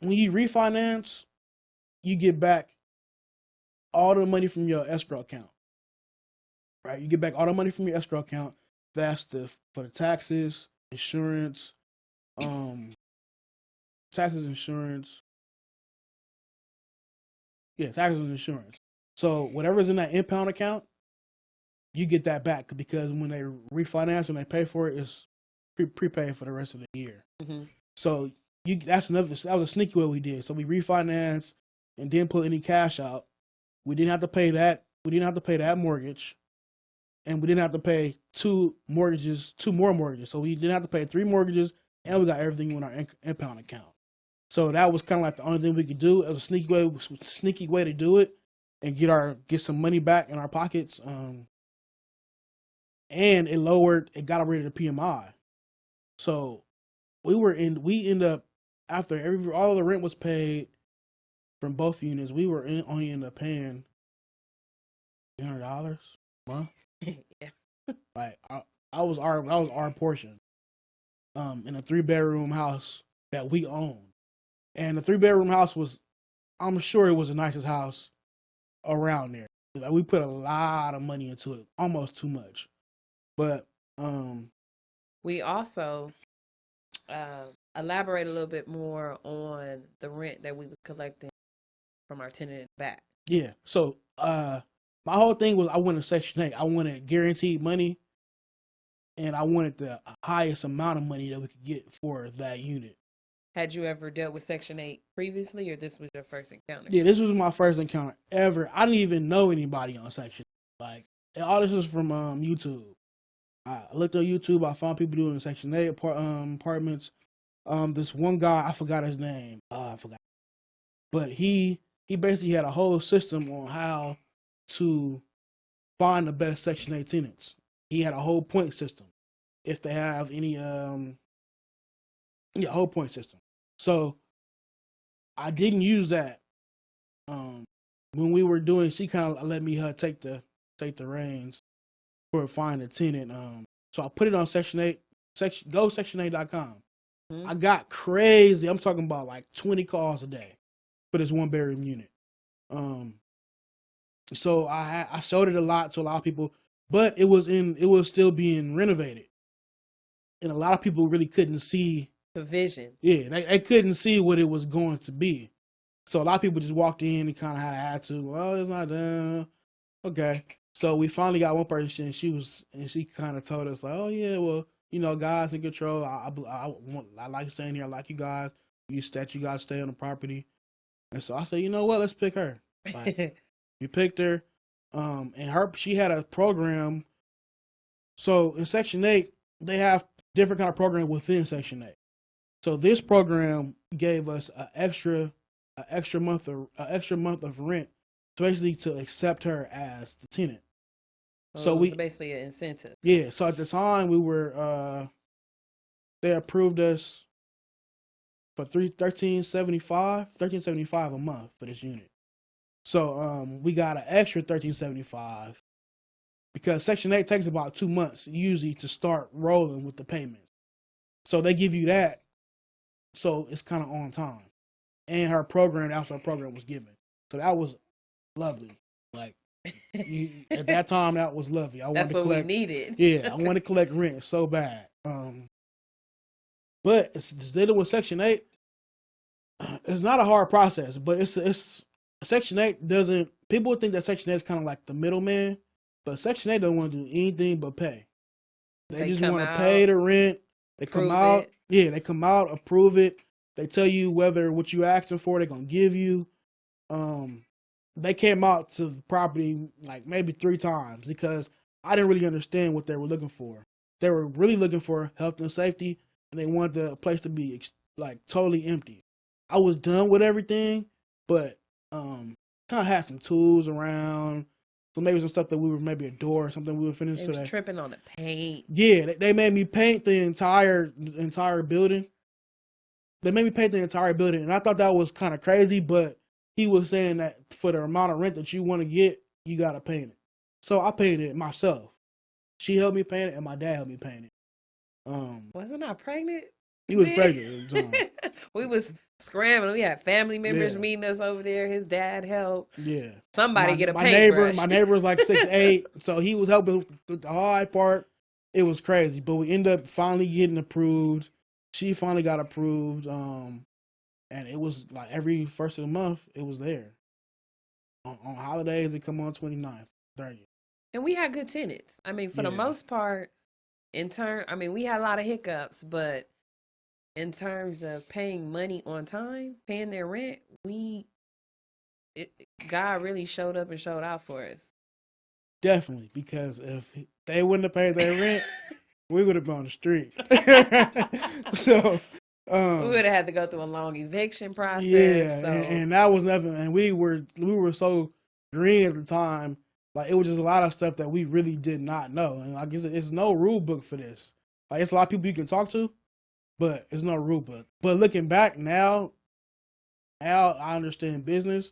when you refinance, you get back all the money from your escrow account, right? You get back all the money from your escrow account. That's for the taxes, insurance, um, taxes, insurance. Yeah, taxes and insurance. So whatever's in that impound account, you get that back because when they refinance, when they pay for it, it's prepaid for the rest of the year. Mm-hmm. So that was a sneaky way we did. So we refinanced and didn't pull any cash out. We didn't have to pay that. We didn't have to pay that mortgage, and we didn't have to pay two more mortgages. So we didn't have to pay 3 mortgages, and we got everything in our impound account. So that was kind of like the only thing we could do. It was a sneaky way to do it and get some money back in our pockets. And it got rid of the PMI. So we end up after all the rent was paid from both units, we were only end up paying $300 a month. Yeah. Like that was our portion. In a 3-bedroom house that we owned. And the 3-bedroom house I'm sure it was the nicest house around there. Like, we put a lot of money into it, almost too much. But we also elaborate a little bit more on the rent that we were collecting from our tenant in the back. Yeah. So my whole thing was I wanted Section 8. I wanted guaranteed money, and I wanted the highest amount of money that we could get for that unit. Had you ever dealt with Section 8 previously, or this was your first encounter? Yeah, this was my first encounter ever. I didn't even know anybody on Section 8. Like, all this was from YouTube. I looked on YouTube. I found people doing Section 8 apartments. This one guy, I forgot his name. But he basically had a whole system on how to find the best Section 8 tenants. He had a whole point system. If they have any, whole point system. So I didn't use that. When we were doing, she kind of let me take the reins for finding a tenant. So I put it on Section 8. Go section8.com. Mm-hmm. I got crazy. I'm talking about like 20 calls a day for this 1-bedroom unit. So I showed it a lot to a lot of people, but it was still being renovated, and a lot of people really couldn't see the vision. Yeah, they couldn't see what it was going to be. So a lot of people just walked in and kind of had an attitude. Well, it's not done. Okay. So we finally got one person, and she kind of told us like, oh yeah, well, God's in control. I like staying here. I like you guys. You guys stay on the property. And so I said, you know what? Let's pick her. Like, we picked her. And she had a program. So in Section 8, they have different kind of program within Section 8. So this program gave us an extra month of rent, basically to accept her as the tenant. So it was basically an incentive. Yeah. So at the time we were, they approved us for $13.75 a month for this unit. So we got an extra $13.75 because Section 8 takes about 2 months usually to start rolling with the payment. So they give you that. So it's kind of on time. And her program, that's what her program was given. So that was lovely. Like, at that time, that was lovely. That's what we needed. Yeah, I wanted to collect rent so bad. But it's dealing with Section 8. It's not a hard process, but it's Section 8 doesn't. People would think that Section 8 is kind of like the middleman, but Section 8 don't want to do anything but pay. They just want to pay the rent. They come out. Yeah, they come out, approve it. They tell you whether what you asked them for, they're going to give you. They came out to the property like maybe 3 times because I didn't really understand what they were looking for. They were really looking for health and safety, and they wanted the place to be like totally empty. I was done with everything, but kind of had some tools around. So maybe some stuff that maybe a door or something we would finish. They was tripping on the paint. Yeah, they made me paint the entire building. They made me paint the entire building, and I thought that was kind of crazy, but he was saying that for the amount of rent that you want to get, you got to paint it. So I painted it myself. She helped me paint it, and my dad helped me paint it. Wasn't I pregnant? He was pregnant at the time. We was scrambling. We had family members Yeah. meeting us over there. His dad helped. Yeah. Somebody get a my paintbrush. My neighbor was like 6'8", so he was helping with the hard part. It was crazy, but we ended up finally getting approved. She finally got approved, and it was like every first of the month, it was there. On holidays, it come on 29th, 30th. And we had good tenants. I mean, for the most part, we had a lot of hiccups, but in terms of paying money on time, paying their rent, God really showed up and showed out for us. Definitely, because if they wouldn't have paid their rent, we would have been on the street. So we would have had to go through a long eviction process. Yeah, so. and that was nothing. And we were so green at the time. Like, it was just a lot of stuff that we really did not know. And I guess it's no rule book for this. Like, it's a lot of people you can talk to, but it's no rule book. But looking back now I understand business.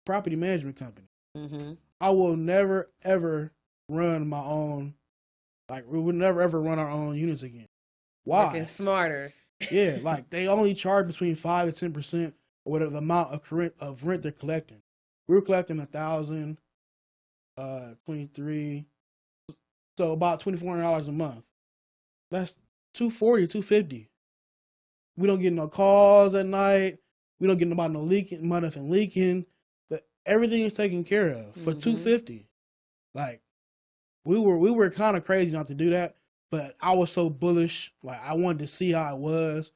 Property management company. Mm-hmm. I will never, ever run my own. Like, we would never, ever run our own units again. Why? Working smarter. Yeah, like, they only charge between 5 and 10% or whatever the amount of rent they're collecting. We were collecting $1,000, 23, so about $2,400 a month. That's $240, $250. We don't get no calls at night. We don't get nobody nothing leaking. Everything is taken care of for $250. Like, we were kind of crazy not to do that, but I was so bullish. Like, I wanted to see how it was,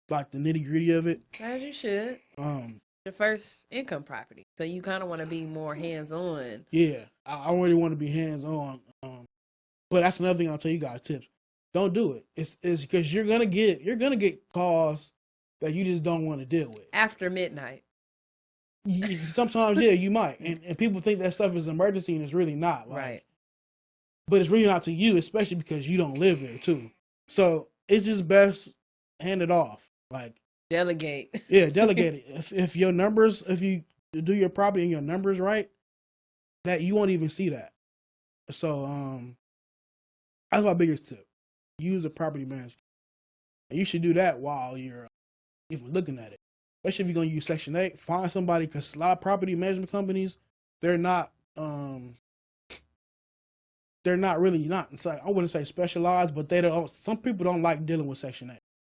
like the nitty gritty of it. As you should. The first income property, so you kind of want to be more hands on. Yeah, I really want to be hands on. But that's another thing I'll tell you guys. Tips: don't do it. It's because you're gonna get calls that you just don't want to deal with after midnight. Sometimes, yeah, you might, and people think that stuff is an emergency, and it's really not. Like, right. But it's really not to you, especially because you don't live there too. So it's just best hand it off. Like, delegate. Yeah, delegate it. If your numbers, if you do your property and your numbers right, that you won't even see that. So that's my biggest tip. Use a property manager. And you should do that while you're even looking at it. Especially if you're going to use Section 8, find somebody, because a lot of property management companies, they're not really, not, I wouldn't say specialized, but they don't. Some people don't like dealing with Section 8.